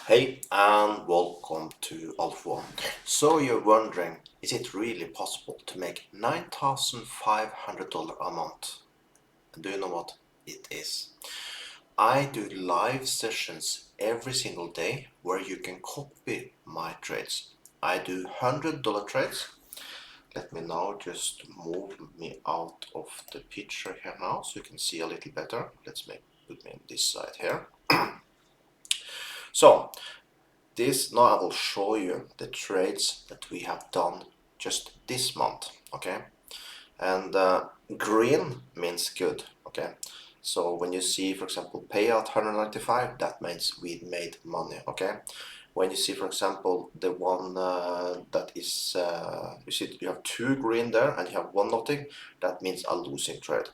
Hey and welcome to Alpha One. So you're wondering, is it really possible to make $9,500 a month? And do you know what? It is. I do live sessions every single day where you can copy my trades. I do $100 trades. Let me now just move me out of the picture here now so you can see a little better. Put me on this side here. So now I will show you the trades that we have done just this month, okay? And green means good, okay? So when you see, for example, payout 195, that means we made money, okay? When you see, for example, the one that is, you see you have two green there and you have one nothing, that means a losing trade.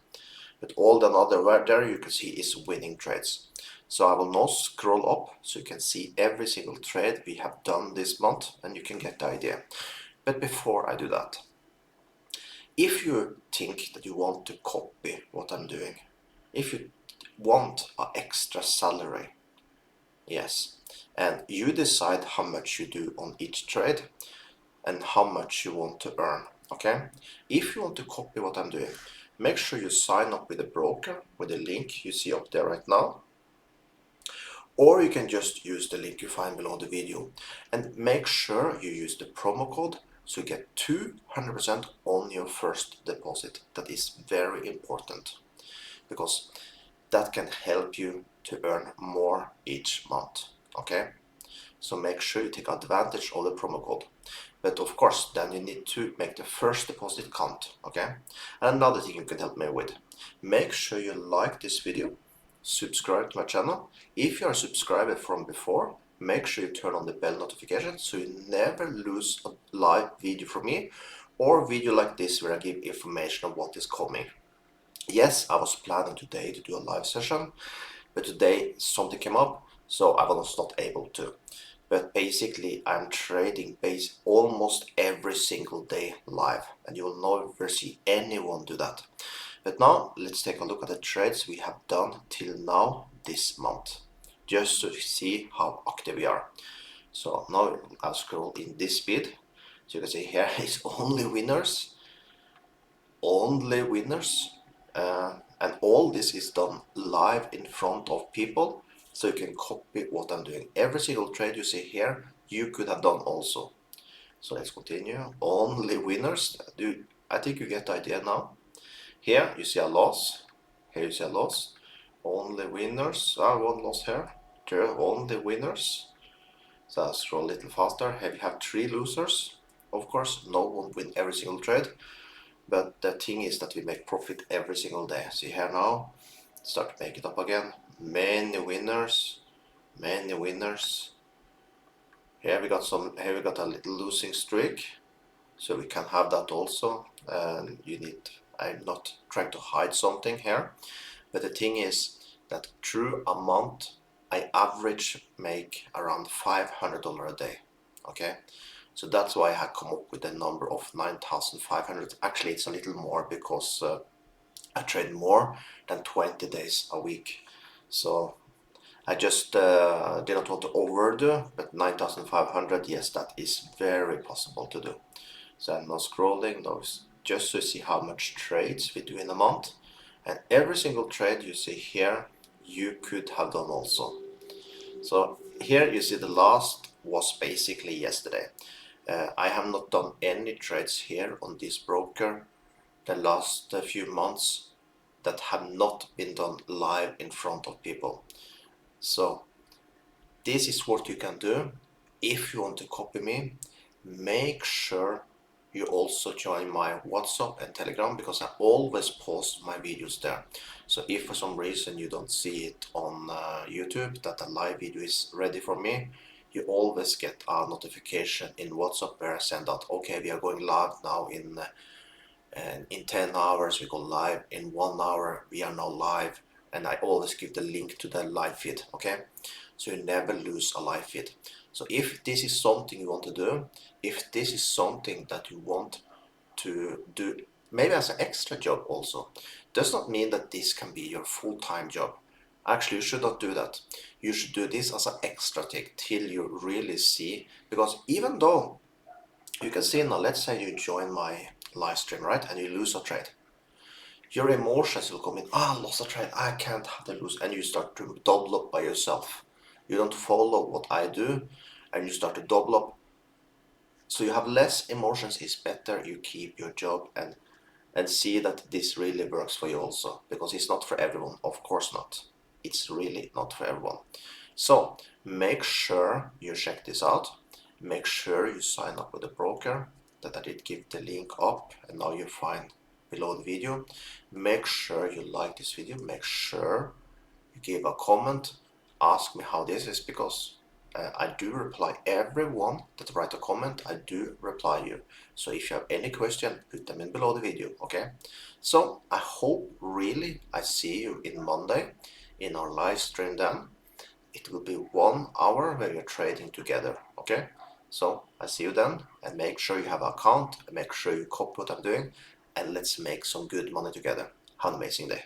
But all the other there you can see is winning trades. So I will now scroll up so you can see every single trade we have done this month and you can get the idea. But before I do that, if you think that you want to copy what I'm doing, if you want an extra salary, yes, and you decide how much you do on each trade and how much you want to earn, okay? If you want to copy what I'm doing, make sure you sign up with a broker with the link you see up there right now. Or you can just use the link you find below the video and make sure you use the promo code so you get 200% on your first deposit. That is very important because that can help you to earn more each month, okay? So make sure you take advantage of the promo code. But of course, then you need to make the first deposit count, okay? And another thing you can help me with, make sure you like this video, subscribe to my channel. If you are a subscriber from before, make sure you turn on the bell notification so you never lose a live video from me or video like this where I give information on what is coming. Yes, I was planning today to do a live session, but today something came up, so I was not able to. But basically, I'm trading base almost every single day live, and you will never see anyone do that. But now, let's take a look at the trades we have done till now this month, just to see how active we are. So now I'll scroll in this speed. So you can see here is only winners, only winners. And all this is done live in front of people, so you can copy what I'm doing. Every single trade you see here, you could have done also. So let's continue. Only winners. I think you get the idea now. Here you see a loss. Here you see a loss. Only winners. One loss here. Two only winners. So I'll scroll a little faster. Here we have three losers. Of course, no one win every single trade. But the thing is that we make profit every single day. See here now, start to make it up again. Many winners, many winners. Here we got a little losing streak, so we can have that also. And I'm not trying to hide something here, but the thing is that through a month, I average make around $500 a day. Okay. So that's why I come up with the number of 9,500. Actually, it's a little more because I trade more than 20 days a week. So I just did not want to overdo, but 9,500, yes, that is very possible to do. So I'm now scrolling those just to see how much trades we do in a month. And every single trade you see here, you could have done also. So here you see the last was basically yesterday. I have not done any trades here on this broker the last few months that have not been done live in front of people. So this is what you can do. If you want to copy me, make sure you also join my WhatsApp and Telegram because I always post my videos there. So if for some reason you don't see it on YouTube that a live video is ready for me, you always get a notification in WhatsApp where I send out, okay, we are going live now in 10 hours, we go live in 1 hour, we are now live, and I always give the link to the live feed, okay? So you never lose a live feed. So if this is something you want to do, if this is something that you want to do, maybe as an extra job also, does not mean that this can be your full-time job. Actually, you should not do that. You should do this as an extra tick till you really see, because even though you can see now, let's say you join my live stream, right, and you lose a trade, your emotions will come in. Ah, lost a trade, I can't have the lose, and you start to double up by yourself. You don't follow what I do, and you start to double up. So you have less emotions is better. You keep your job and see that this really works for you also, because it's not for everyone, of course not. It's really not for everyone. So make sure you check this out. Make sure you sign up with a broker that I did give the link up, and now you find below the video. Make sure you like this video. Make sure you give a comment. Ask me how this is, because I do reply everyone that write a comment. I do reply you. So if you have any question, put them in below the video, okay? So I hope really I see you in Monday in our live stream then. It will be 1 hour where we're trading together, okay? So I see you then, and make sure you have an account, and make sure you copy what I'm doing, and let's make some good money together. Have an amazing day.